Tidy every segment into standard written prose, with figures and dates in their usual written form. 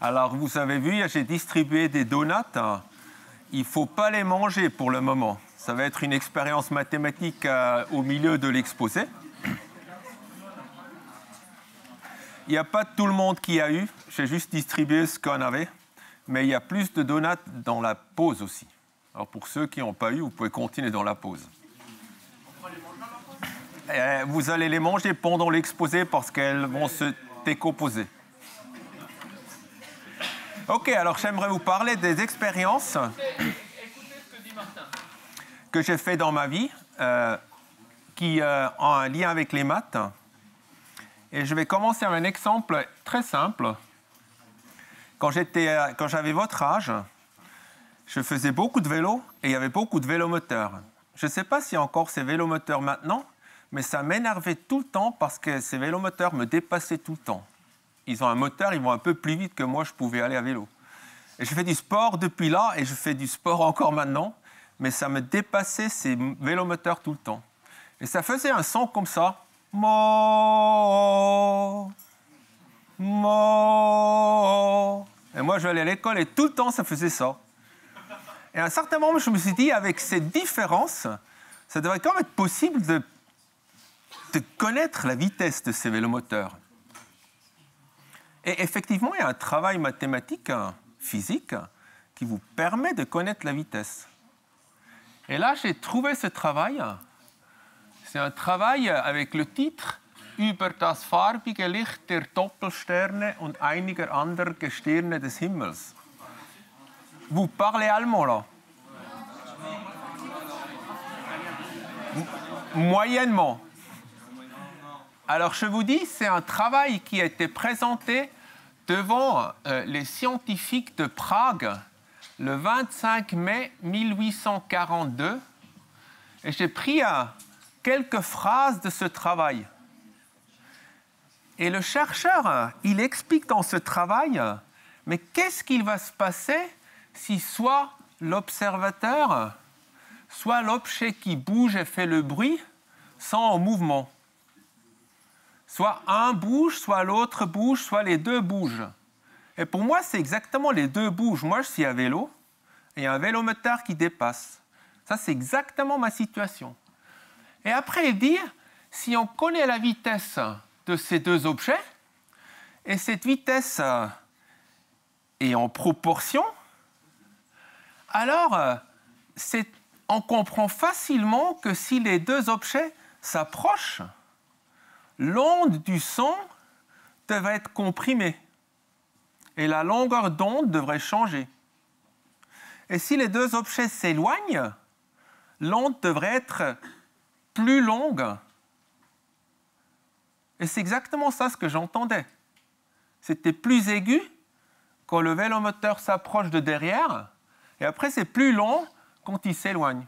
Alors, vous avez vu, j'ai distribué des donuts. Il ne faut pas les manger pour le moment. Ça va être une expérience mathématique au milieu de l'exposé. Il n'y a pas tout le monde qui a eu. J'ai juste distribué ce qu'on avait. Mais il y a plus de donuts dans la pause aussi. Alors, pour ceux qui n'ont pas eu, vous pouvez continuer dans la pause. Vous allez les manger pendant l'exposé parce qu'elles vont se décomposer. Ok, alors j'aimerais vous parler des expériences que j'ai faites dans ma vie qui ont un lien avec les maths. Et je vais commencer avec un exemple très simple. Quand j'avais votre âge, je faisais beaucoup de vélo et il y avait beaucoup de vélomoteurs. Je ne sais pas s'il y a encore ces vélomoteurs maintenant, mais ça m'énervait tout le temps parce que ces vélomoteurs me dépassaient tout le temps. Ils ont un moteur, ils vont un peu plus vite que moi, je pouvais aller à vélo. Et je fais du sport depuis là, et je fais du sport encore maintenant, mais ça me dépassait ces vélomoteurs tout le temps. Et ça faisait un son comme ça. Mo, mo. Et moi, je allais à l'école, et tout le temps, ça faisait ça. Et à un certain moment, je me suis dit, avec ces différences, ça devrait quand même être possible de connaître la vitesse de ces vélomoteurs. Et effectivement, il y a un travail mathématique, physique, qui vous permet de connaître la vitesse. Et là, j'ai trouvé ce travail. C'est un travail avec le titre « Über das farbige Licht der Doppelsterne und einiger anderer Gestirne des Himmels ». Vous parlez allemand, là? Moyennement. Alors, je vous dis, c'est un travail qui a été présenté devant les scientifiques de Prague le 25 mai 1842. Et j'ai pris quelques phrases de ce travail. Et le chercheur, il explique dans ce travail, mais qu'est-ce qu'il va se passer si soit l'observateur, soit l'objet qui bouge et fait le bruit sont en mouvement. Soit un bouge, soit l'autre bouge, soit les deux bougent. Et pour moi, c'est exactement les deux bougent. Moi, je suis à vélo et il y a un vélomoteur qui dépasse. Ça, c'est exactement ma situation. Et après, il dit, si on connaît la vitesse de ces deux objets, et cette vitesse est en proportion, alors on comprend facilement que si les deux objets s'approchent, l'onde du son devrait être comprimée et la longueur d'onde devrait changer. Et si les deux objets s'éloignent, l'onde devrait être plus longue. Et c'est exactement ça ce que j'entendais. C'était plus aigu quand le vélomoteur s'approche de derrière, et après c'est plus long quand il s'éloigne.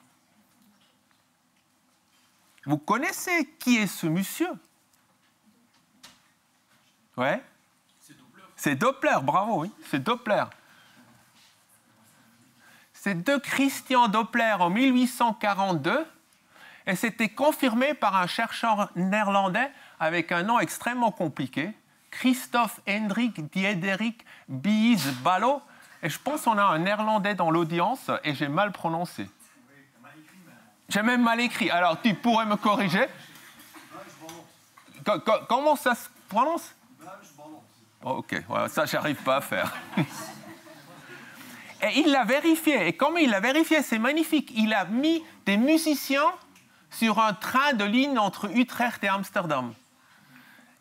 Vous connaissez qui est ce monsieur? Ouais. C'est Doppler, bravo, oui, c'est Doppler. C'est de Christian Doppler en 1842 et c'était confirmé par un chercheur néerlandais avec un nom extrêmement compliqué, Christophe Hendrik Diederik Bies Ballo. Et je pense qu'on a un néerlandais dans l'audience et j'ai mal prononcé. J'ai même mal écrit. Alors, tu pourrais me corriger? Comment ça se prononce? Oh, ok, voilà, ça, j'arrive pas à faire. Et il l'a vérifié. Et comme il l'a vérifié, c'est magnifique. Il a mis des musiciens sur un train de ligne entre Utrecht et Amsterdam.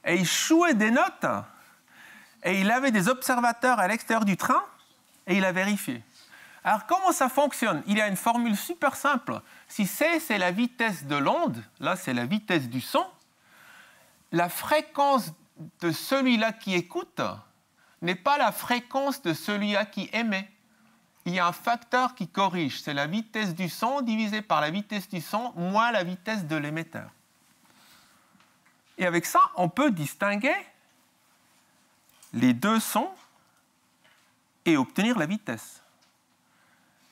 Et il jouait des notes. Et il avait des observateurs à l'extérieur du train. Et il a vérifié. Alors, comment ça fonctionne? Il y a une formule super simple. Si C, c'est la vitesse de l'onde, là, c'est la vitesse du son, la fréquence de celui-là qui écoute n'est pas la fréquence de celui-là qui émet. Il y a un facteur qui corrige. C'est la vitesse du son divisée par la vitesse du son moins la vitesse de l'émetteur. Et avec ça, on peut distinguer les deux sons et obtenir la vitesse.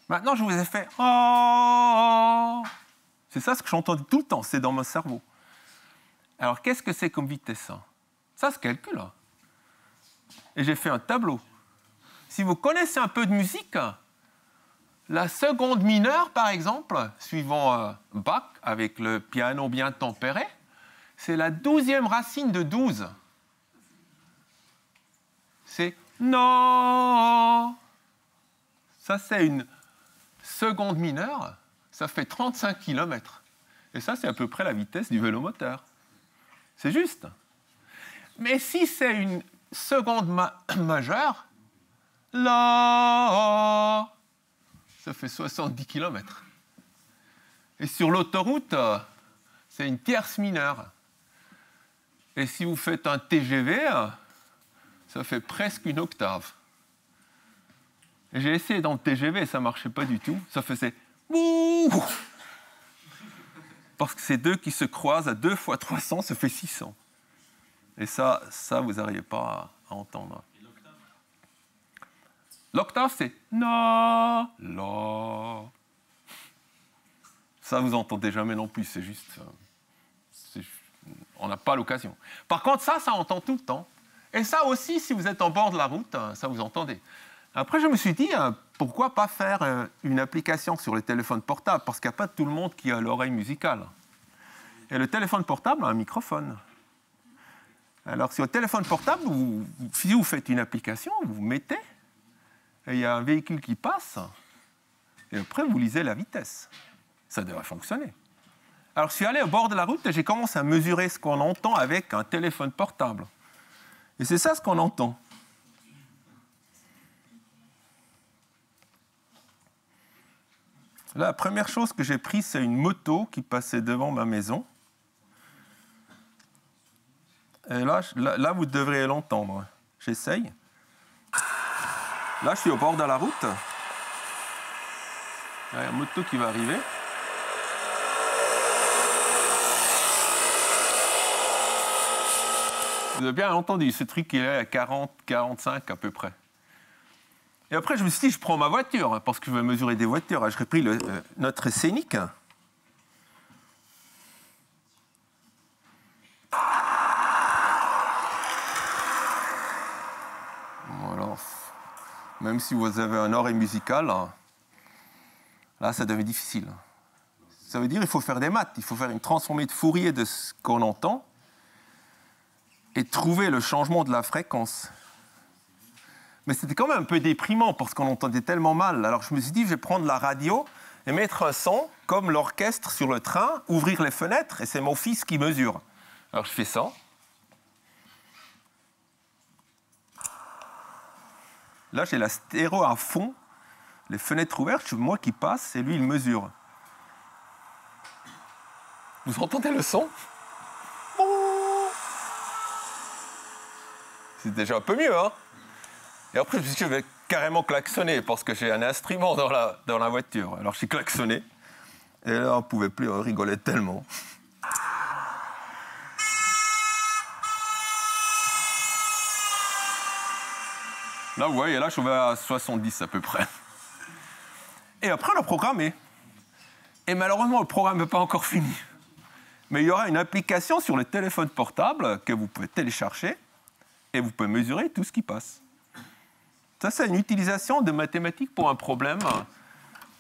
Maintenant, je vous ai fait « oh ». C'est ça ce que j'entends tout le temps, c'est dans mon cerveau. Alors, qu'est-ce que c'est comme vitesse? Ça se calcule. Et j'ai fait un tableau. Si vous connaissez un peu de musique, la seconde mineure, par exemple, suivant Bach, avec le piano bien tempéré, c'est la 12e racine de 12. C'est non. Ça, c'est une seconde mineure. Ça fait 35 km. Et ça, c'est à peu près la vitesse du vélomoteur. C'est juste. Mais si c'est une seconde majeure, là, ça fait 70 km. Et sur l'autoroute, c'est une tierce mineure. Et si vous faites un TGV, ça fait presque une octave. Et j'ai essayé dans le TGV, ça ne marchait pas du tout. Ça faisait ouh. Parce que ces deux qui se croisent à 2 fois 300, ça fait 600. Et ça vous n'arrivez pas à entendre. Et l'octave ? L'octave, c'est na, la. Ça, vous n'entendez jamais non plus, c'est juste... on n'a pas l'occasion. Par contre, ça entend tout le temps. Et ça aussi, si vous êtes en bord de la route, ça vous entendez. Après, je me suis dit, pourquoi pas faire une application sur les téléphones portables, parce qu'il n'y a pas tout le monde qui a l'oreille musicale. Et le téléphone portable a un microphone. Alors, sur le téléphone portable, si vous faites une application, vous mettez, et il y a un véhicule qui passe, et après, vous lisez la vitesse. Ça devrait fonctionner. Alors, je suis allé au bord de la route et j'ai commencé à mesurer ce qu'on entend avec un téléphone portable. Et c'est ça ce qu'on entend. Là, la première chose que j'ai prise, c'est une moto qui passait devant ma maison. Et là vous devriez l'entendre. J'essaye. Là, je suis au bord de la route. Il y a une moto qui va arriver. Vous avez bien entendu, ce truc il est à 40, 45 à peu près. Et après, je me suis dit, je prends ma voiture, parce que je vais mesurer des voitures. J'ai pris notre Scénic. Voilà. Même si vous avez un oreille musicale, là, ça devient difficile. Ça veut dire qu'il faut faire des maths. Il faut faire une transformée de Fourier de ce qu'on entend et trouver le changement de la fréquence. Mais c'était quand même un peu déprimant parce qu'on entendait tellement mal. Alors je me suis dit, je vais prendre la radio et mettre un son comme l'orchestre sur le train, ouvrir les fenêtres, et c'est mon fils qui mesure. Alors je fais ça. Là, j'ai la stéréo à fond, les fenêtres ouvertes, c'est moi qui passe et lui, il mesure. Vous entendez le son ? C'est déjà un peu mieux, hein ? Et après, je me suis dit, je vais carrément klaxonner parce que j'ai un instrument dans la voiture. Alors, j'ai klaxonné. Et là, on ne pouvait plus rigoler tellement. Là, vous voyez, là, je vais à 70 à peu près. Et après, on a programmé. Et malheureusement, le programme n'est pas encore fini. Mais il y aura une application sur le téléphone portable que vous pouvez télécharger et vous pouvez mesurer tout ce qui passe. Ça, c'est une utilisation de mathématiques pour un problème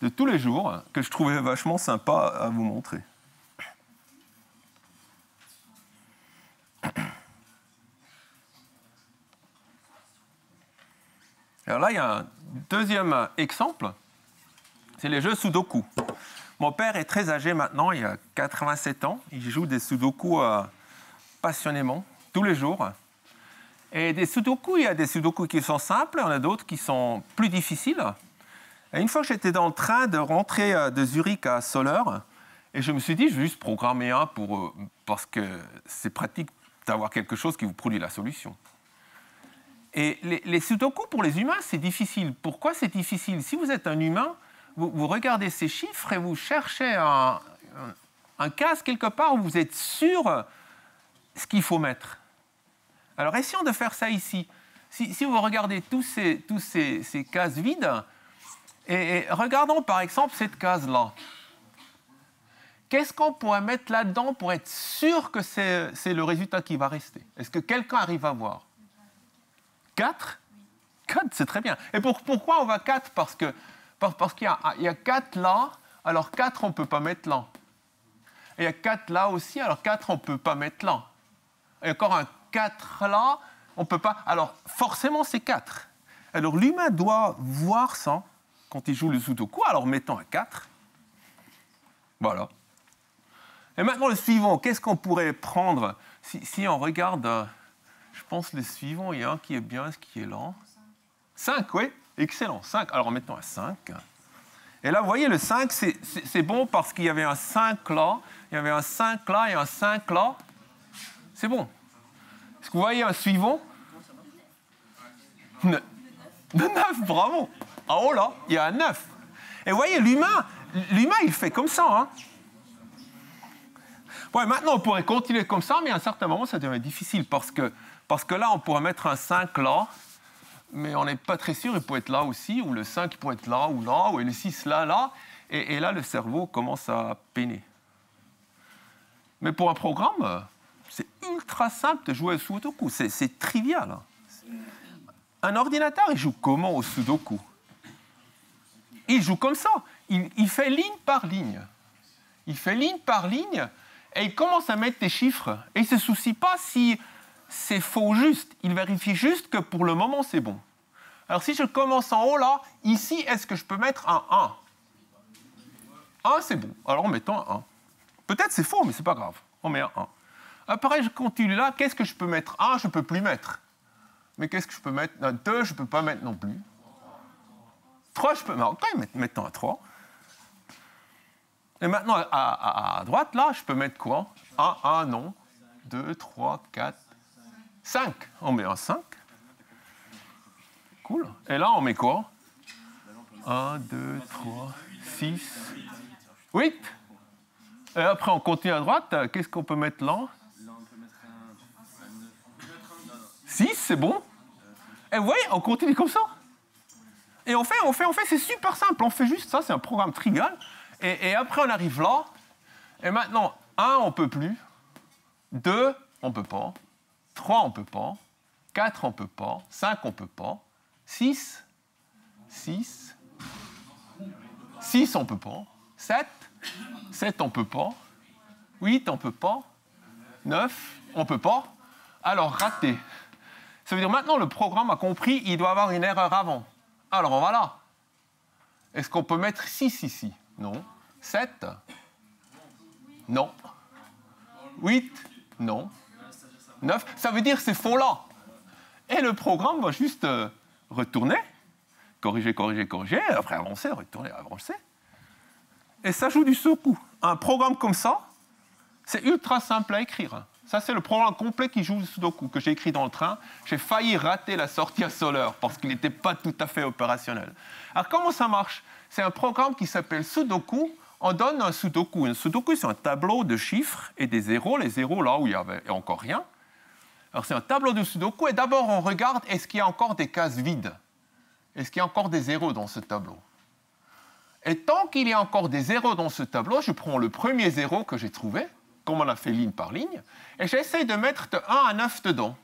de tous les jours que je trouvais vachement sympa à vous montrer. Alors là, il y a un deuxième exemple, c'est les jeux Sudoku. Mon père est très âgé maintenant, il a 87 ans. Il joue des Sudoku passionnément, tous les jours. Et des Sudoku, il y a des Sudoku qui sont simples, il y en a d'autres qui sont plus difficiles. Et une fois que j'étais dans le train de rentrer de Zurich à Soleure, et je me suis dit, je vais juste programmer un parce que c'est pratique d'avoir quelque chose qui vous produit la solution. Et les Sudoku, pour les humains, c'est difficile. Pourquoi c'est difficile ? Si vous êtes un humain, vous regardez ces chiffres et vous cherchez un case quelque part où vous êtes sûr ce qu'il faut mettre. Alors, essayons de faire ça ici. Si vous regardez tous ces cases vides, et regardons par exemple cette case-là. qu'est-ce qu'on pourrait mettre là-dedans pour être sûr que c'est le résultat qui va rester? Est-ce que quelqu'un arrive à voir? 4? 4, c'est très bien. Et pourquoi on va 4? Parce qu'il y a 4 là, alors 4, on ne peut pas mettre là. Et il y a 4 là aussi, alors 4, on ne peut pas mettre là. Et encore un 4 là, on ne peut pas. Alors, forcément, c'est 4. Alors, l'humain doit voir ça quand il joue le Sudoku. Alors, mettons un 4. Voilà. Et maintenant, le suivant, qu'est-ce qu'on pourrait prendre si on regarde, je pense, le suivant, il y a un qui est bien, ce qui est là. 5, oui, excellent, 5. Alors, mettons un 5. Et là, vous voyez, le 5, c'est bon parce qu'il y avait un 5 là, il y avait un 5 là et un 5 là. C'est bon. Est-ce que vous voyez un suivant? 9, bravo. En haut, là, il y a un 9. Et vous voyez, l'humain, il fait comme ça. Hein. Ouais, maintenant, on pourrait continuer comme ça, mais à un certain moment, ça devient difficile parce que là, on pourrait mettre un 5 là, mais on n'est pas très sûr, il peut être là aussi, ou le 5 pourrait être là, ou le 6 là, et là, le cerveau commence à peiner. Mais pour un programme, c'est ultra simple de jouer au Sudoku, c'est trivial. Hein. Un ordinateur, il joue comment au Sudoku? Il joue comme ça, il fait ligne par ligne. Il fait ligne par ligne, et il commence à mettre des chiffres, et il ne se soucie pas si c'est faux ou juste, il vérifie juste que pour le moment, c'est bon. Alors, si je commence en haut, là, ici, est-ce que je peux mettre un 1? 1, c'est bon. Alors, mettons un 1. Peut-être c'est faux, mais ce n'est pas grave. On met un 1. Après, je continue là. Qu'est-ce que je peux mettre? 1, je ne peux plus mettre. Mais qu'est-ce que je peux mettre? 2, je ne peux pas mettre non plus. 3, je peux... Ok, mettons un 3. Et maintenant, à droite, là, je peux mettre quoi? 1, non. 2, 3, 4, 5. On met un 5. Cool. Et là, on met quoi? 1, 2, 3, 6, 8. Et après, on continue à droite. Qu'est-ce qu'on peut mettre là? 6, c'est bon. Et vous voyez, on continue comme ça. Et on fait, c'est super simple. On fait juste ça, c'est un programme trivial. Et après, on arrive là. Et maintenant, 1, on ne peut plus. 2, on ne peut pas. 3, on ne peut pas. 4, on ne peut pas. 5, on ne peut pas. 6, on ne peut pas. 7, on ne peut pas. 8, on ne peut pas. 9, on ne peut pas. Alors, raté. Ça veut dire maintenant, le programme a compris, il doit avoir une erreur avant. Alors, on va là. Est-ce qu'on peut mettre 6 ici? Non. 7? Non. 8? Non. 9? Ça veut dire que c'est faux là. Et le programme va juste retourner, corriger, après avancer, retourner, avancer. Et ça joue du Sudoku. Un programme comme ça, c'est ultra simple à écrire. Ça, c'est le programme complet qui joue le Sudoku que j'ai écrit dans le train. J'ai failli rater la sortie à Soleure parce qu'il n'était pas tout à fait opérationnel. Alors, comment ça marche? C'est un programme qui s'appelle Sudoku. On donne un Sudoku. Un Sudoku, c'est un tableau de chiffres et des zéros. Les zéros, là où il n'y avait encore rien. Alors, c'est un tableau de Sudoku. Et d'abord, on regarde, est-ce qu'il y a encore des cases vides? Est-ce qu'il y a encore des zéros dans ce tableau? Et tant qu'il y a encore des zéros dans ce tableau, je prends le premier zéro que j'ai trouvé, comme on a fait ligne par ligne, et j'essaie de mettre de 1 à 9 dedans.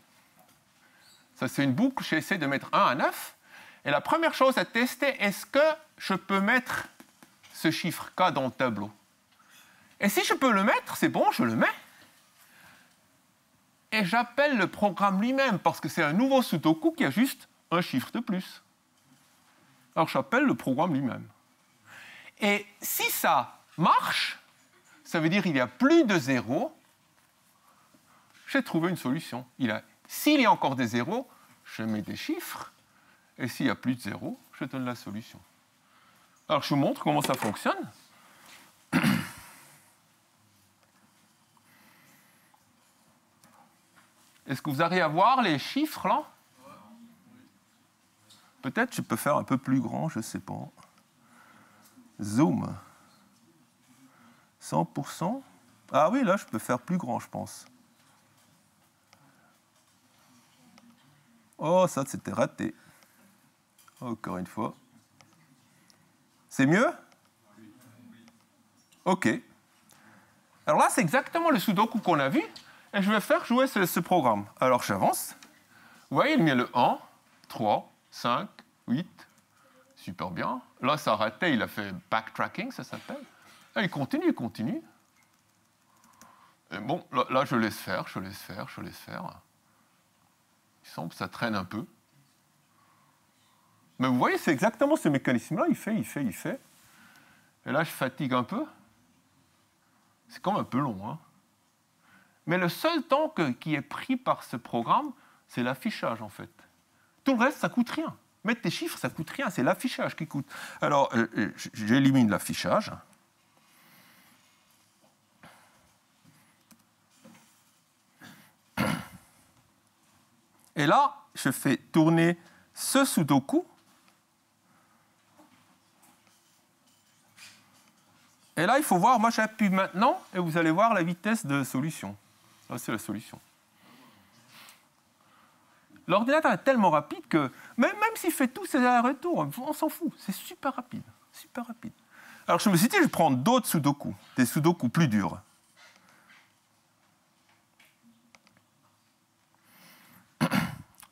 Ça, c'est une boucle, j'essaie de mettre 1 à 9. Et la première chose à tester, est-ce que je peux mettre ce chiffre K dans le tableau? Et si je peux le mettre, c'est bon, je le mets. Et j'appelle le programme lui-même, parce que c'est un nouveau Sudoku qui a juste un chiffre de plus. Alors j'appelle le programme lui-même. Et si ça marche, ça veut dire qu'il n'y a plus de zéros, j'ai trouvé une solution. S'il y a encore des zéros, je mets des chiffres, et s'il n'y a plus de zéros, je donne la solution. Alors je vous montre comment ça fonctionne. Est-ce que vous arrivez à voir les chiffres là? Peut-être je peux faire un peu plus grand, je ne sais pas. Zoom. 100%. Ah oui, là, je peux faire plus grand, je pense. Oh, ça, c'était raté. Encore une fois. C'est mieux? OK. Alors là, c'est exactement le Sudoku qu'on a vu, et je vais faire jouer ce programme. Alors j'avance. Vous voyez, il met le 1, 3, 5, 8. Super bien. Là, ça a raté, il a fait backtracking, ça s'appelle. Et il continue, il continue. Et bon, là, je laisse faire. Il semble que ça traîne un peu. Mais vous voyez, c'est exactement ce mécanisme-là. Il fait. Et là, je fatigue un peu. C'est quand même un peu long, hein. Mais le seul temps qui est pris par ce programme, c'est l'affichage, en fait. Tout le reste, ça ne coûte rien. Mettre des chiffres, ça ne coûte rien. C'est l'affichage qui coûte. Alors, j'élimine l'affichage. Et là, je fais tourner ce Sudoku. Et là, il faut voir, moi j'appuie maintenant, et vous allez voir la vitesse de solution. Là, c'est la solution. L'ordinateur est tellement rapide que, même s'il fait tous ses allers-retours, on s'en fout. C'est super rapide. Alors je me suis dit, je vais prendre d'autres Sudoku, des Sudoku plus durs.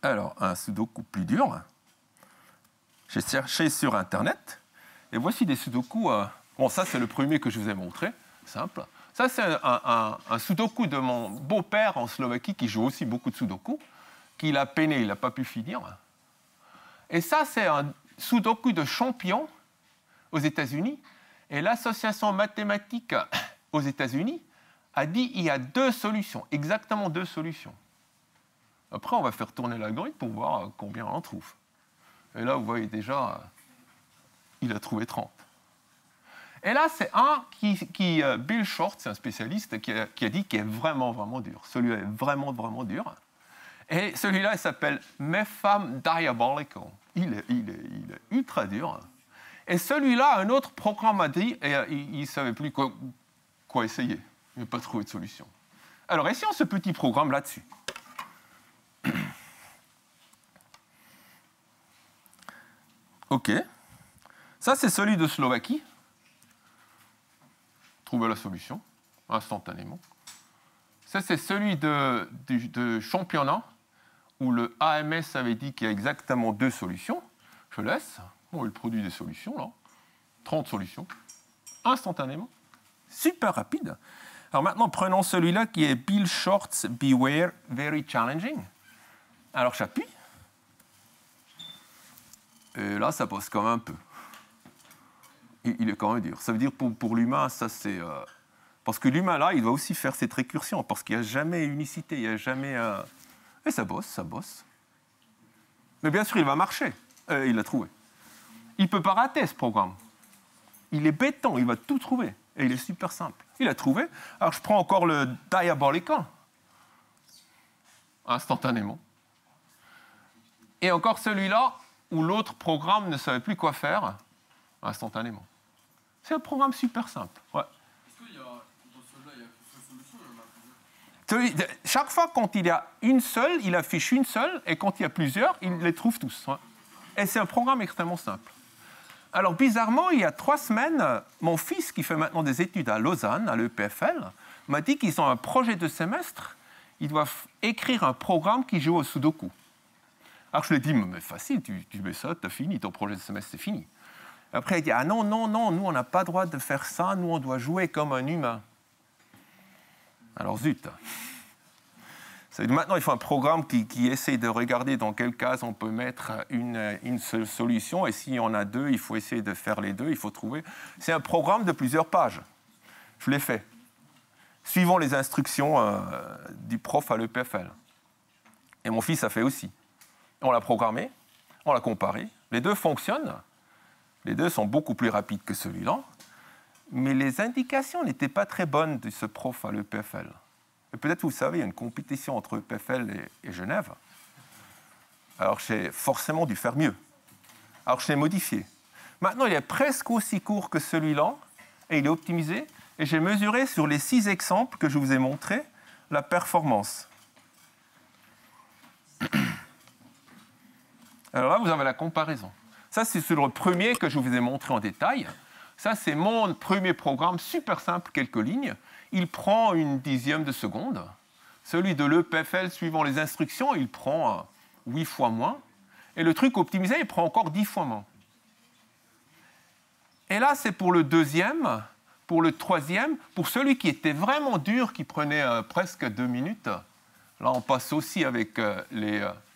Alors, un Sudoku plus dur. J'ai cherché sur Internet, et voici des Sudoku. Bon, ça, c'est le premier que je vous ai montré, simple. Ça, c'est un Sudoku de mon beau-père en Slovaquie, qui joue aussi beaucoup de Sudoku, qu'il a peiné, il n'a pas pu finir. Et ça, c'est un Sudoku de champion aux États-Unis. Et l'association mathématique aux États-Unis a dit qu'il y a 2 solutions, exactement 2 solutions. Après, on va faire tourner l'algorithme pour voir combien on en trouve. Et là, vous voyez déjà, il a trouvé 30. Et là, c'est un qui Bill Short, c'est un spécialiste, qui a dit qu'il est vraiment, vraiment dur. Celui-là est vraiment, vraiment dur. Et celui-là, il s'appelle Mepham Diabolical. Il est ultra dur. Et celui-là, un autre programme a dit, et il ne savait plus quoi essayer. Il n'a pas trouvé de solution. Alors, essayons ce petit programme là-dessus. OK. Ça, c'est celui de Slovaquie. Trouver la solution, instantanément. Ça, c'est celui de championnat, où le AMS avait dit qu'il y a exactement 2 solutions. Je laisse. Bon, il produit des solutions, là. 30 solutions. Instantanément. Super rapide. Alors maintenant, prenons celui-là qui est Bill Short's Beware Very Challenging. Alors, j'appuie. Et là, ça bosse quand même un peu. Il est quand même dur. Ça veut dire pour l'humain, ça c'est... parce que l'humain, là, il doit aussi faire cette récursion, parce qu'il n'y a jamais unicité, il n'y a jamais... Et ça bosse. Mais bien sûr, il va marcher. Il l'a trouvé. Il ne peut pas rater, ce programme. Il est béton, il va tout trouver. Et il est super simple. Il a trouvé. Alors, je prends encore le Diabolical. Instantanément. Et encore celui-là, où l'autre programme ne savait plus quoi faire, instantanément. C'est un programme super simple. Ouais. Est-ce qu'il y a, dans celui-là, il y a plusieurs solutions, il y en a plusieurs? Chaque fois, quand il y a une seule, il affiche une seule, et quand il y a plusieurs, il les trouve tous. Ouais. Et c'est un programme extrêmement simple. Alors, bizarrement, il y a 3 semaines, mon fils, qui fait maintenant des études à Lausanne, à l'EPFL, m'a dit qu'ils ont un projet de semestre. Ils doivent écrire un programme qui joue au Sudoku. Alors, je lui ai dit, mais facile, tu mets ça, tu as fini, ton projet de semestre, c'est fini. Après, il dit, ah non, nous, on n'a pas le droit de faire ça, nous, on doit jouer comme un humain. Alors, zut. Maintenant, il faut un programme qui essaie de regarder dans quelle case on peut mettre une seule solution, et s'il y en a 2, il faut essayer de faire les 2, il faut trouver... C'est un programme de plusieurs pages. Je l'ai fait, suivant les instructions du prof à l'EPFL. Et mon fils a fait aussi. On l'a programmé, on l'a comparé, les 2 fonctionnent. Les 2 sont beaucoup plus rapides que celui-là, mais les indications n'étaient pas très bonnes de ce prof à l'EPFL. Et peut-être vous savez, il y a une compétition entre EPFL et Genève. Alors j'ai forcément dû faire mieux. Alors je l'ai modifié. Maintenant, il est presque aussi court que celui-là, et il est optimisé. Et j'ai mesuré sur les 6 exemples que je vous ai montrés la performance. Alors là, vous avez la comparaison. Ça, c'est sur le premier que je vous ai montré en détail. Ça, c'est mon premier programme, super simple, quelques lignes. il prend une dixième de seconde. Celui de l'EPFL, suivant les instructions, il prend 8 fois moins. Et le truc optimisé, il prend encore 10 fois moins. Et là, c'est pour le deuxième, pour le troisième, pour celui qui était vraiment dur, qui prenait presque 2 minutes. Là, on passe aussi avec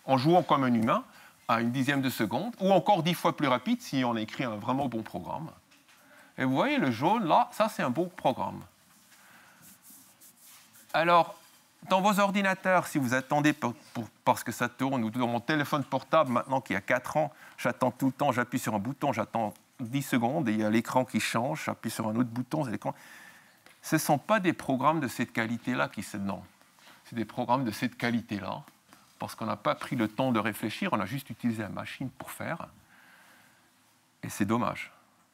en jouant comme un humain à une dixième de seconde, ou encore 10 fois plus rapide si on écrit un vraiment bon programme. Et vous voyez, le jaune, là, ça, c'est un beau programme. Alors, dans vos ordinateurs, si vous attendez parce que ça tourne, ou dans mon téléphone portable, maintenant qui a 4 ans, j'attends tout le temps, j'appuie sur un bouton, j'attends 10 secondes, et il y a l'écran qui change, j'appuie sur un autre bouton, c'est l'écran. Ce ne sont pas des programmes de cette qualité-là qui sont dedans. C'est des programmes de cette qualité-là, parce qu'on n'a pas pris le temps de réfléchir, on a juste utilisé la machine pour faire. Et c'est dommage.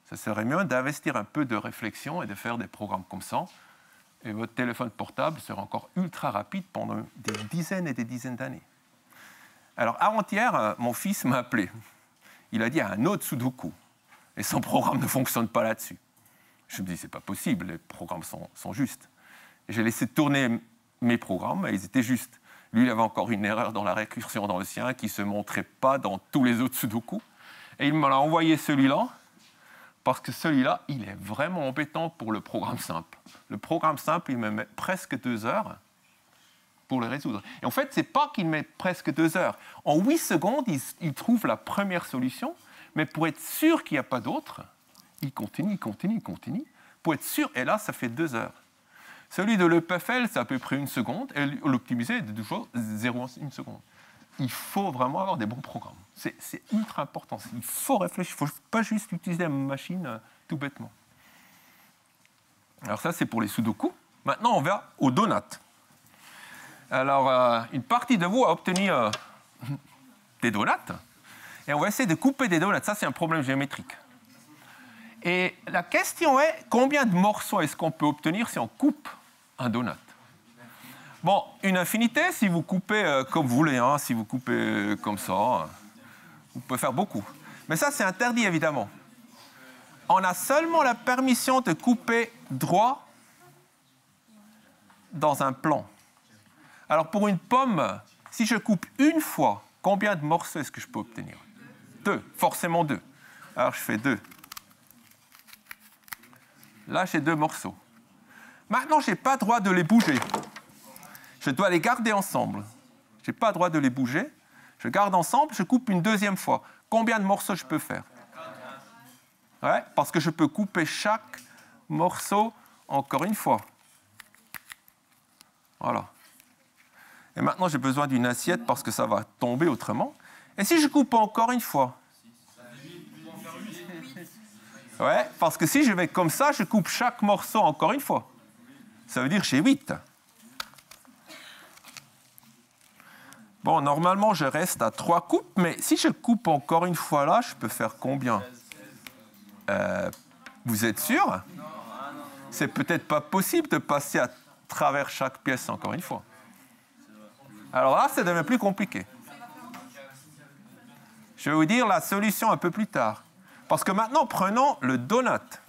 Ça serait mieux d'investir un peu de réflexion et de faire des programmes comme ça. Et votre téléphone portable sera encore ultra rapide pendant des dizaines et des dizaines d'années. Alors, avant-hier, mon fils m'a appelé. Il a dit à un autre Sudoku. Et son programme ne fonctionne pas là-dessus. Je me dis, c'est pas possible, les programmes sont justes. Et j'ai laissé tourner mes programmes, et ils étaient justes. Lui, il avait encore une erreur dans la récursion dans le sien qui ne se montrait pas dans tous les autres Sudoku. Et il m'a envoyé celui-là, parce que celui-là, il est vraiment embêtant pour le programme simple. Le programme simple, il me met presque 2 heures pour le résoudre. Et en fait, ce n'est pas qu'il met presque 2 heures. En 8 secondes, il trouve la première solution, mais pour être sûr qu'il n'y a pas d'autre, il continue. Pour être sûr, et là, ça fait 2 heures. Celui de l'EPFL, c'est à peu près 1 seconde, et l'optimisé est toujours 0,1 seconde. Il faut vraiment avoir des bons programmes. C'est ultra important. Il faut réfléchir. Il ne faut pas juste utiliser la machine tout bêtement. Alors ça, c'est pour les sudoku. Maintenant, on va aux donuts. Alors, une partie de vous a obtenu des donuts. Et on va essayer de couper des donuts. Ça, c'est un problème géométrique. Et la question est, combien de morceaux est-ce qu'on peut obtenir si on coupe un donut? Bon, une infinité si vous coupez comme vous voulez. Hein, si vous coupez comme ça, vous pouvez faire beaucoup. Mais ça, c'est interdit, évidemment. On a seulement la permission de couper droit dans un plan. Alors, pour une pomme, si je coupe une fois, combien de morceaux est-ce que je peux obtenir? 2, forcément 2. Alors, je fais 2. Là, j'ai 2 morceaux. Maintenant, je n'ai pas le droit de les bouger. Je dois les garder ensemble. Je n'ai pas le droit de les bouger. Je garde ensemble, je coupe une deuxième fois. Combien de morceaux je peux faire? Ouais, parce que je peux couper chaque morceau encore une fois. Voilà. Et maintenant, j'ai besoin d'une assiette parce que ça va tomber autrement. Et si je coupe encore une fois? Ouais, parce que si je vais comme ça, je coupe chaque morceau encore une fois. Ça veut dire que j'ai 8. Bon, normalement, je reste à 3 coupes, mais si je coupe encore une fois là, je peux faire combien? Vous êtes sûr? C'est peut-être pas possible de passer à travers chaque pièce encore une fois. Alors là, ça devient plus compliqué. Je vais vous dire la solution un peu plus tard. Parce que maintenant, prenons le donut.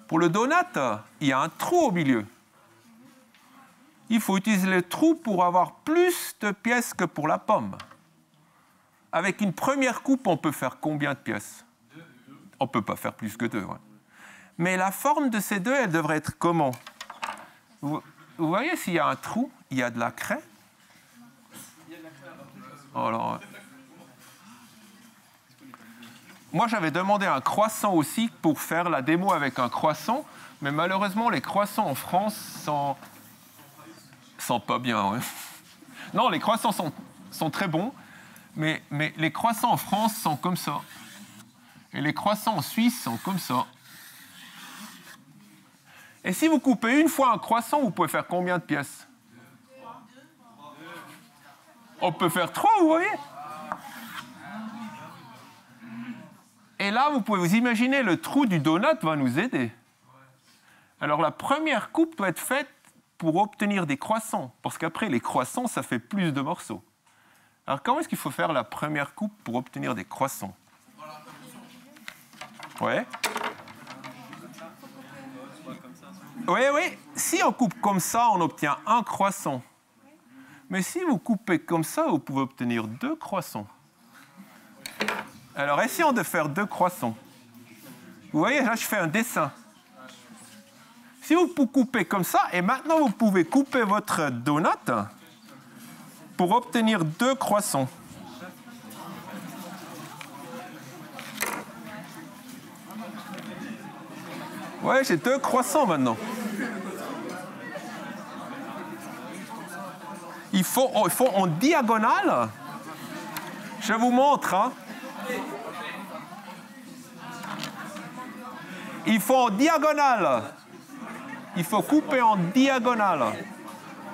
Pour le donut, il y a un trou au milieu. Il faut utiliser le trou pour avoir plus de pièces que pour la pomme. Avec une première coupe, on peut faire combien de pièces? On ne peut pas faire plus que 2. Ouais. Mais la forme de ces 2, elle devrait être comment? Vous voyez, s'il y a un trou, il y a de la craie. Alors, moi, j'avais demandé un croissant aussi pour faire la démo avec un croissant, mais malheureusement, les croissants en France sont pas bien. Ouais. Non, les croissants sont très bons, mais les croissants en France sont comme ça. Et les croissants en Suisse sont comme ça. Et si vous coupez une fois un croissant, vous pouvez faire combien de pièces? On peut faire 3, vous voyez? Et là, vous pouvez vous imaginer, le trou du donut va nous aider. Alors, la première coupe doit être faite pour obtenir des croissants. Parce qu'après, les croissants, ça fait plus de morceaux. Alors, comment est-ce qu'il faut faire la première coupe pour obtenir des croissants? Ouais. Oui, oui. Si on coupe comme ça, on obtient un croissant. Mais si vous coupez comme ça, vous pouvez obtenir 2 croissants. Alors, essayons de faire 2 croissants. Vous voyez, là, je fais un dessin. Si vous coupez comme ça, et maintenant, vous pouvez couper votre donut pour obtenir 2 croissants. Oui, j'ai 2 croissants maintenant. Il faut en diagonale. Je vous montre. Hein. Il faut en diagonale. Il faut couper en diagonale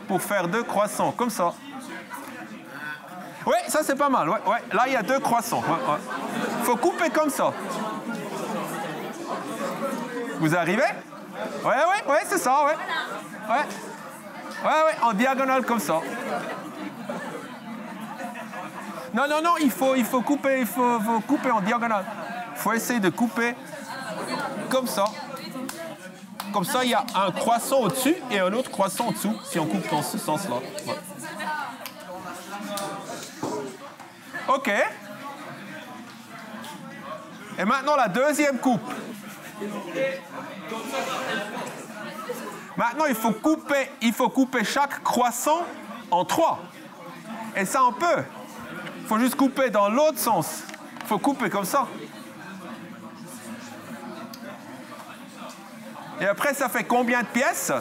pour faire 2 croissants, comme ça. Oui, ça c'est pas mal. Ouais, ouais. Là, il y a 2 croissants. Ouais, ouais. Il faut couper comme ça. Vous arrivez? Oui, oui, oui, c'est ça, oui. Ouais. Ouais, ouais, en diagonale comme ça. Non, non, non, il faut couper en diagonale. Il faut essayer de couper comme ça. Comme ça, il y a un croissant au-dessus et un autre croissant au-dessous, si on coupe dans ce sens-là. Ouais. OK. Et maintenant, la deuxième coupe. Maintenant, il faut couper chaque croissant en 3. Et ça, on peut. Il faut juste couper dans l'autre sens. Il faut couper comme ça. Et après, ça fait combien de pièces?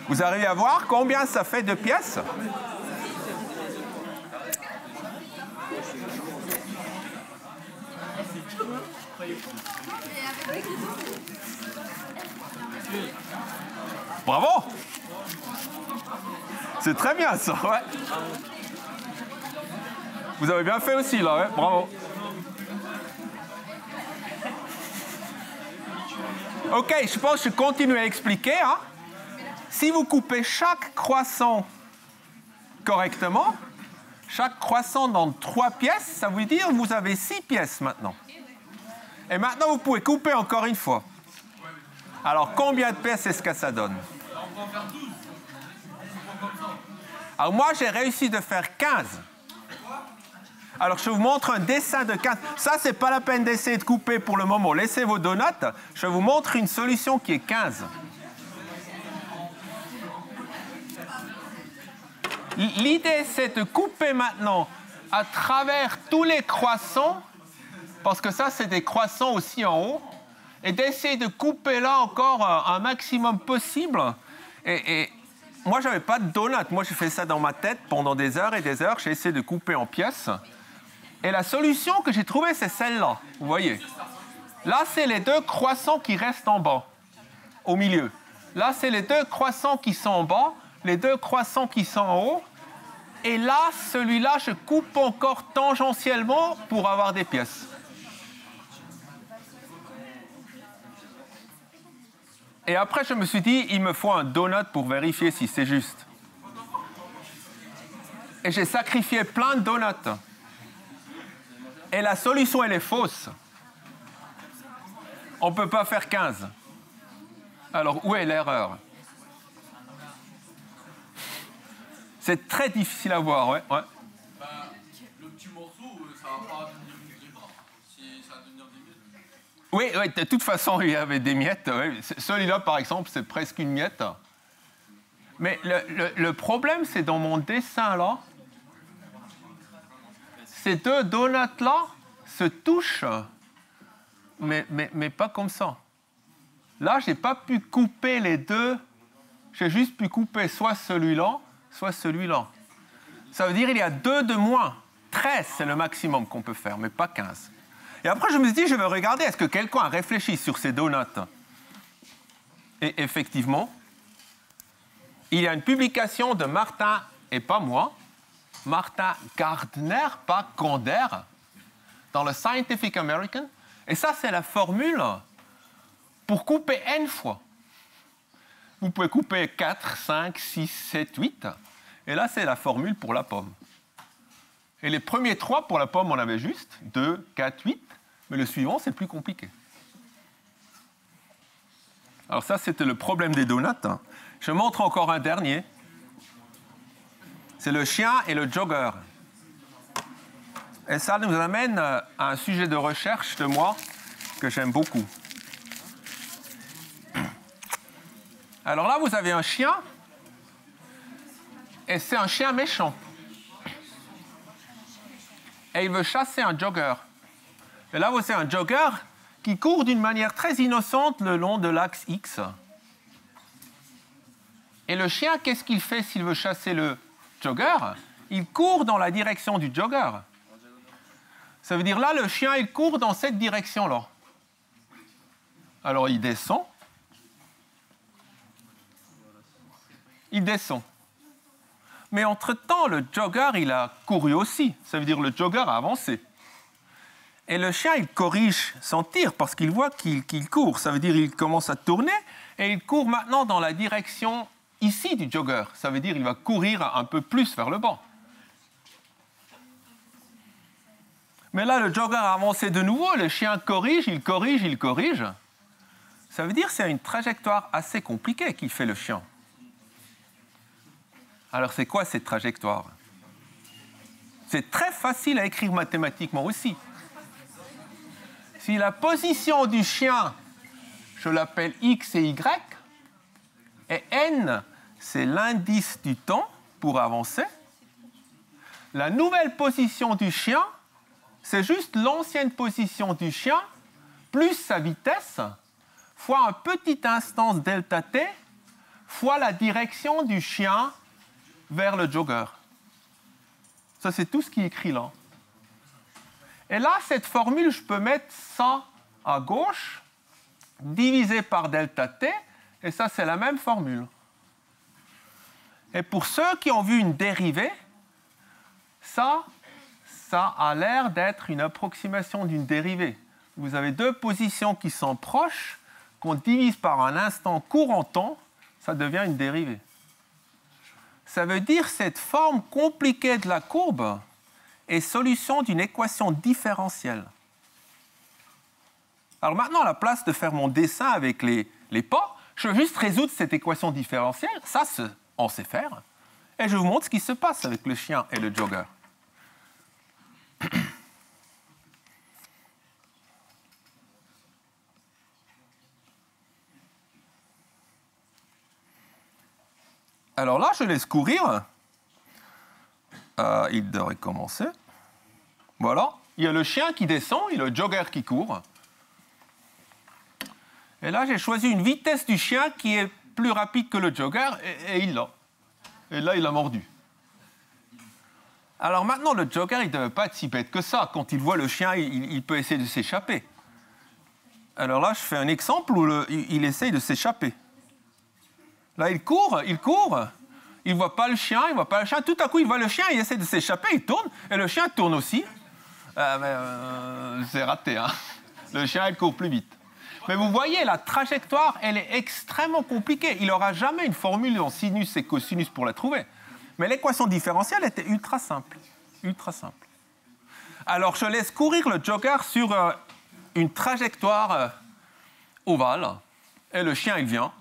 Vous arrivez à voir combien ça fait de pièces? Bravo! C'est très bien ça, ouais. Vous avez bien fait aussi là, ouais, bravo. Ok, je pense que je continue à expliquer. Hein. Si vous coupez chaque croissant correctement, chaque croissant dans 3 pièces, ça veut dire que vous avez 6 pièces maintenant. Et maintenant, vous pouvez couper encore une fois. Alors, combien de pièces est-ce que ça donne? On va en faire 12. Alors, moi, j'ai réussi de faire 15. Alors, je vous montre un dessin de 15. Ça, c'est pas la peine d'essayer de couper pour le moment. Laissez vos donuts. Je vous montre une solution qui est 15. L'idée, c'est de couper maintenant à travers tous les croissants, parce que ça, c'est des croissants aussi en haut, et d'essayer de couper là encore un maximum possible. Et moi, je n'avais pas de donut. Moi, j'ai fait ça dans ma tête pendant des heures et des heures. J'ai essayé de couper en pièces. Et la solution que j'ai trouvée, c'est celle-là. Vous voyez? Là, c'est les 2 croissants qui restent en bas, au milieu. Là, c'est les 2 croissants qui sont en bas, les 2 croissants qui sont en haut. Et là, celui-là, je coupe encore tangentiellement pour avoir des pièces. Et après, je me suis dit, il me faut un donut pour vérifier si c'est juste. Et j'ai sacrifié plein de donuts. Et la solution, elle est fausse. On ne peut pas faire 15. Alors, où est l'erreur? C'est très difficile à voir, ouais. Bah, le petit morceau, ça va pas devenir des bras. Ça va devenir des miettes. Oui, oui, de toute façon, il y avait des miettes. Oui. Celui-là, par exemple, c'est presque une miette. Mais le problème, c'est dans mon dessin, là, ces 2 donuts-là se touchent, mais pas comme ça. Là, je n'ai pas pu couper les 2. J'ai juste pu couper soit celui-là, soit celui-là. Ça veut dire qu'il y a 2 de moins. 13, c'est le maximum qu'on peut faire, mais pas 15. Et après, je me suis dit, je vais regarder, est-ce que quelqu'un a réfléchi sur ces donuts? Et effectivement, il y a une publication de Martin, et pas moi, Martin Gardner, pas Gander, dans le Scientific American. Et ça, c'est la formule pour couper n fois. Vous pouvez couper 4, 5, 6, 7, 8. Et là, c'est la formule pour la pomme. Et les premiers 3 pour la pomme, on avait juste 2, 4, 8. Mais le suivant, c'est plus compliqué. Alors ça, c'était le problème des donuts. Je montre encore un dernier. C'est le chien et le jogger. Et ça nous amène à un sujet de recherche de moi que j'aime beaucoup. Alors là, vous avez un chien, et c'est un chien méchant. Et il veut chasser un jogger. Et là, vous avez un jogger qui court d'une manière très innocente le long de l'axe X. Et le chien, qu'est-ce qu'il fait s'il veut chasser le jogger? Il court dans la direction du jogger. Ça veut dire là, le chien, il court dans cette direction-là. Alors, il descend. Il descend. Mais entre-temps, le jogger, il a couru aussi. Ça veut dire que le jogger a avancé. Et le chien, il corrige son tir parce qu'il voit qu'il court. Ça veut dire qu'il commence à tourner et il court maintenant dans la direction ici du jogger. Ça veut dire qu'il va courir un peu plus vers le bas. Mais là, le jogger a avancé de nouveau. Le chien corrige, il corrige, il corrige. Ça veut dire que c'est une trajectoire assez compliquée qu'il fait le chien. Alors, c'est quoi cette trajectoire? C'est très facile à écrire mathématiquement aussi. Si la position du chien, je l'appelle X et Y, et N, c'est l'indice du temps pour avancer, la nouvelle position du chien, c'est juste l'ancienne position du chien, plus sa vitesse, fois un petit instance delta t, fois la direction du chien vers le jogger. Ça, c'est tout ce qui est écrit là. Et là, cette formule, je peux mettre ça à gauche, divisé par delta t, et ça, c'est la même formule. Et pour ceux qui ont vu une dérivée, ça a l'air d'être une approximation d'une dérivée. Vous avez deux positions qui sont proches, qu'on divise par un instant court en temps, ça devient une dérivée. Ça veut dire cette forme compliquée de la courbe est solution d'une équation différentielle. Alors maintenant, à la place de faire mon dessin avec les pas, je veux juste résoudre cette équation différentielle. Ça, on sait faire. Et je vous montre ce qui se passe avec le chien et le jogger. Alors là, je laisse courir. Il devrait commencer. Voilà. Il y a le chien qui descend et le jogger qui court. Et là, j'ai choisi une vitesse du chien qui est plus rapide que le jogger et il l'a. Et là, il a mordu. Alors maintenant, le jogger, il ne devait pas être si bête que ça. Quand il voit le chien, il peut essayer de s'échapper. Alors là, je fais un exemple où il essaye de s'échapper. Là, il court, il ne voit pas le chien, Tout à coup, il voit le chien, il essaie de s'échapper, il tourne, et le chien tourne aussi. C'est raté, hein. Le chien, il court plus vite. Mais vous voyez, la trajectoire, elle est extrêmement compliquée. Il n'aura jamais une formule en sinus et cosinus pour la trouver. Mais l'équation différentielle était ultra simple. Ultra simple. Alors, je laisse courir le jogger sur une trajectoire ovale, et le chien, il vient.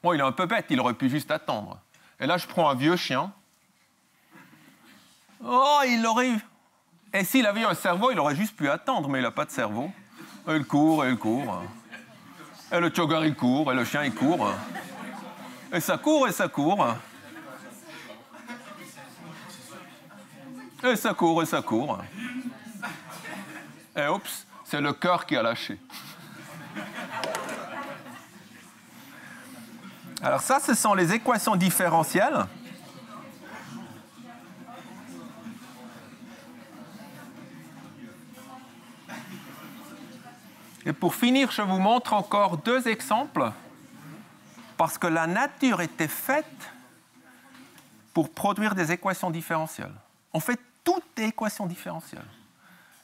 Bon, il est un peu bête, il aurait pu juste attendre. Et là, je prends un vieux chien. Oh, il aurait eu. Et s'il avait eu un cerveau, il aurait juste pu attendre, mais il n'a pas de cerveau. Et il court, et il court. Et le jogger, il court, et le chien, il court. Et ça court, et ça court. Et ça court, et ça court. Et oups, c'est le cœur qui a lâché. Alors ça, ce sont les équations différentielles. Et pour finir, je vous montre encore deux exemples, parce que la nature était faite pour produire des équations différentielles. On fait toutes des équations différentielles.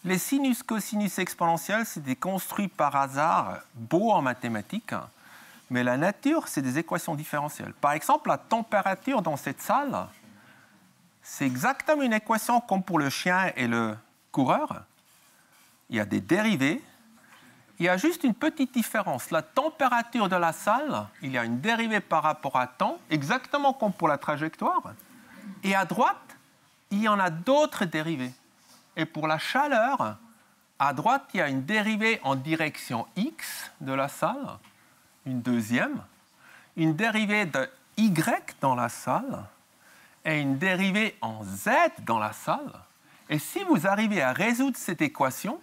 Les sinus, cosinus exponentiels, c'est des construits par hasard beaux en mathématiques, mais la nature, c'est des équations différentielles. Par exemple, la température dans cette salle, c'est exactement une équation comme pour le chien et le coureur. Il y a des dérivés. Il y a juste une petite différence. La température de la salle, il y a une dérivée par rapport à temps, exactement comme pour la trajectoire. Et à droite, il y en a d'autres dérivés. Et pour la chaleur, à droite, il y a une dérivée en direction x de la salle, une deuxième, une dérivée de y dans la salle et une dérivée en z dans la salle. Et si vous arrivez à résoudre cette équation,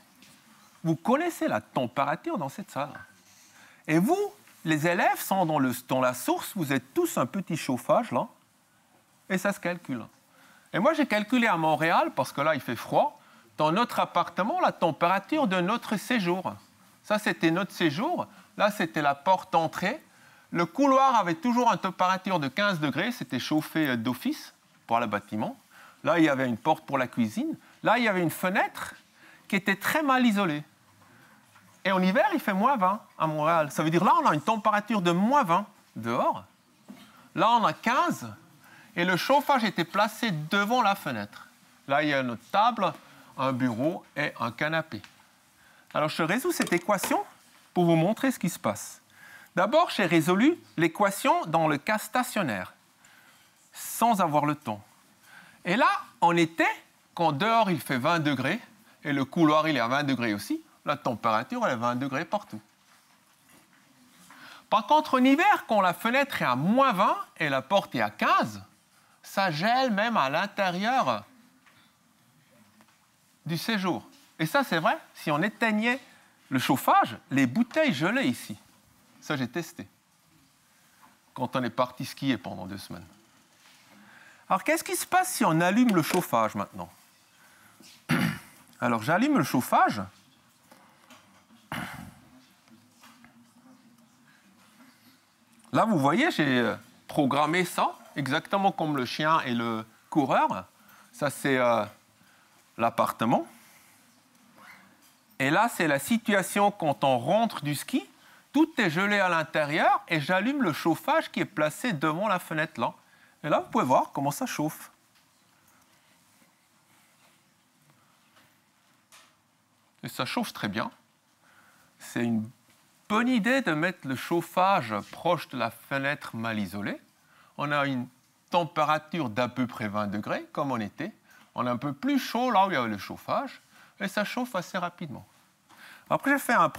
vous connaissez la température dans cette salle. Et vous, les élèves, sont dans la source, vous êtes tous un petit chauffage, là, et ça se calcule. Et moi, j'ai calculé à Montréal, parce que là, il fait froid, dans notre appartement, la température de notre séjour. Ça, c'était notre séjour. Là, c'était la porte d'entrée. Le couloir avait toujours une température de 15 degrés. C'était chauffé d'office pour le bâtiment. Là, il y avait une porte pour la cuisine. Là, il y avait une fenêtre qui était très mal isolée. Et en hiver, il fait moins 20 à Montréal. Ça veut dire là, on a une température de moins 20 dehors. Là, on a 15. Et le chauffage était placé devant la fenêtre. Là, il y a notre table, un bureau et un canapé. Alors, je résous cette équation pour vous montrer ce qui se passe. D'abord, j'ai résolu l'équation dans le cas stationnaire, sans avoir le temps. Et là, en été, quand dehors il fait 20 degrés, et le couloir il est à 20 degrés aussi, la température elle est à 20 degrés partout. Par contre, en hiver, quand la fenêtre est à moins 20 et la porte est à 15, ça gèle même à l'intérieur du séjour. Et ça, c'est vrai, si on éteignait le chauffage, les bouteilles gelaient ici. Ça, j'ai testé. Quand on est parti skier pendant 2 semaines. Alors, qu'est-ce qui se passe si on allume le chauffage maintenant? Alors, j'allume le chauffage. Là, vous voyez, j'ai programmé ça, exactement comme le chien et le coureur. Ça, c'est l'appartement. Et là, c'est la situation quand on rentre du ski. Tout est gelé à l'intérieur et j'allume le chauffage qui est placé devant la fenêtre là. Et là, vous pouvez voir comment ça chauffe. Et ça chauffe très bien. C'est une bonne idée de mettre le chauffage proche de la fenêtre mal isolée. On a une température d'à peu près 20 degrés, comme en été. On est un peu plus chaud là où il y a le chauffage, et ça chauffe assez rapidement. Après, j'ai fait un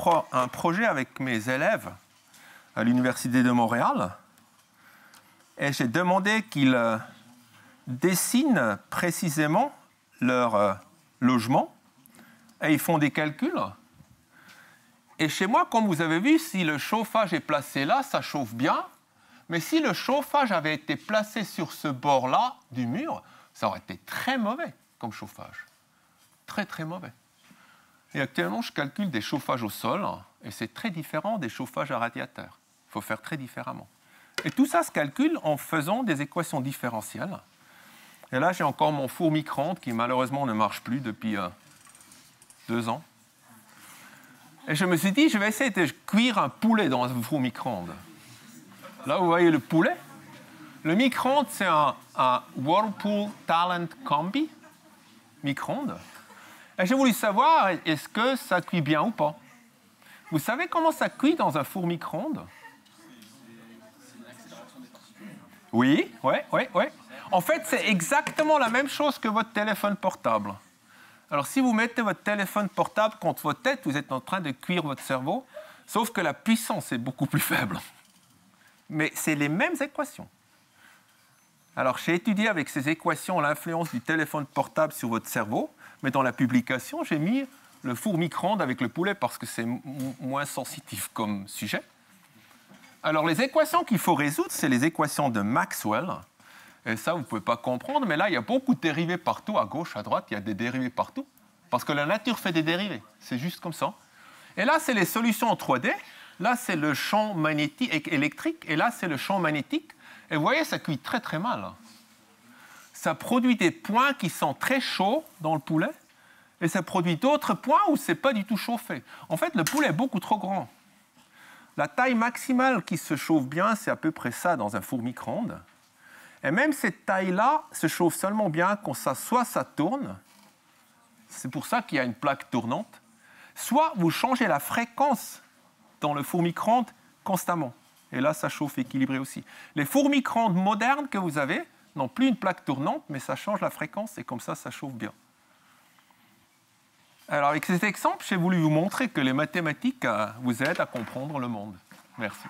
projet avec mes élèves à l'Université de Montréal, et j'ai demandé qu'ils dessinent précisément leur logement, et ils font des calculs. Et chez moi, comme vous avez vu, si le chauffage est placé là, ça chauffe bien. Mais si le chauffage avait été placé sur ce bord-là du mur, ça aurait été très mauvais comme chauffage. Très, très mauvais. Et actuellement, je calcule des chauffages au sol, et c'est très différent des chauffages à radiateur. Il faut faire très différemment. Et tout ça se calcule en faisant des équations différentielles. Et là, j'ai encore mon four micro-ondes qui, malheureusement, ne marche plus depuis 2 ans. Et je me suis dit, je vais essayer de cuire un poulet dans un four micro-ondes. Là, vous voyez le poulet. Le micro-ondes, c'est un Whirlpool Talent Combi micro-ondes. Et j'ai voulu savoir, est-ce que ça cuit bien ou pas? Vous savez comment ça cuit dans un four micro-ondes? Oui. En fait, c'est exactement la même chose que votre téléphone portable. Alors, si vous mettez votre téléphone portable contre votre tête, vous êtes en train de cuire votre cerveau, sauf que la puissance est beaucoup plus faible. Mais c'est les mêmes équations. Alors, j'ai étudié avec ces équations l'influence du téléphone portable sur votre cerveau, mais dans la publication, j'ai mis le four micro-ondes avec le poulet parce que c'est moins sensitif comme sujet. Alors, les équations qu'il faut résoudre, c'est les équations de Maxwell. Et ça, vous ne pouvez pas comprendre, mais là, il y a beaucoup de dérivés partout, à gauche, à droite, il y a des dérivés partout, parce que la nature fait des dérivés, c'est juste comme ça. Et là, c'est les solutions en 3D, là, c'est le champ magnétique électrique, et là, c'est le champ magnétique. Et vous voyez, ça cuit très, très mal. Ça produit des points qui sont très chauds dans le poulet, et ça produit d'autres points où ce n'est pas du tout chauffé. En fait, le poulet est beaucoup trop grand. La taille maximale qui se chauffe bien, c'est à peu près ça dans un four micro-ondes. Et même cette taille-là se chauffe seulement bien quand soit ça tourne, c'est pour ça qu'il y a une plaque tournante, soit vous changez la fréquence dans le four micro-ondes constamment. Et là, ça chauffe équilibré aussi. Les fours micro-ondes modernes que vous avez n'ont plus une plaque tournante, mais ça change la fréquence et comme ça chauffe bien. Alors, avec cet exemple, j'ai voulu vous montrer que les mathématiques vous aident à comprendre le monde. Merci.